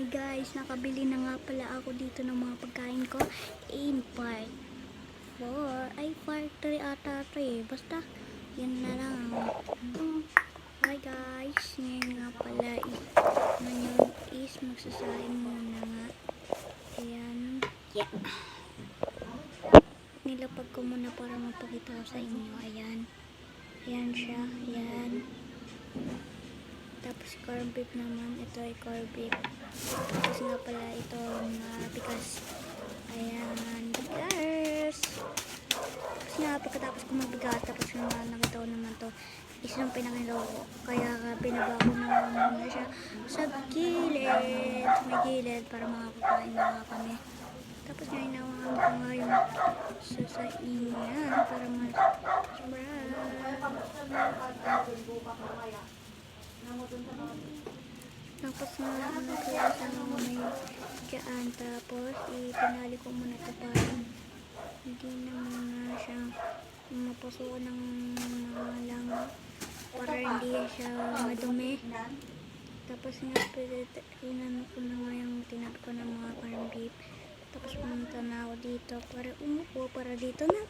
Hi guys, nakabili na nga pala ako dito ng mga pagkain ko in part 4 ay part 3 ata 3, basta yan na lang. Hi guys, ngayon nga pala ngayon is magsasain muna nga. Ayan, yeah, nilapag ko muna para mapakita ko sa inyo. Ayan siya, ayan. Tapos corned beef naman, ito ay corned beef. Tapos nga pala ito bigas. Ayan, bigas. Tapos nga pagkatapos ko magbigas, tapos nga nakita ko naman to isang pinakiloko. Kaya binaba ko naman muna siya sa gilid, may gilid para makakapain na nga kami. Tapos nga inawahan ko nga yung sasaingan para tapos nga nagkalasan ng may dyan. Tapos ipinali ko muna ito para hindi naman na siya mapasukan ng mga langaw, para hindi siya madumi. Tapos nga pinano ko na nga yung tinabi ko ng mga corned beef. Tapos pumunta na ako dito para umupo para dito na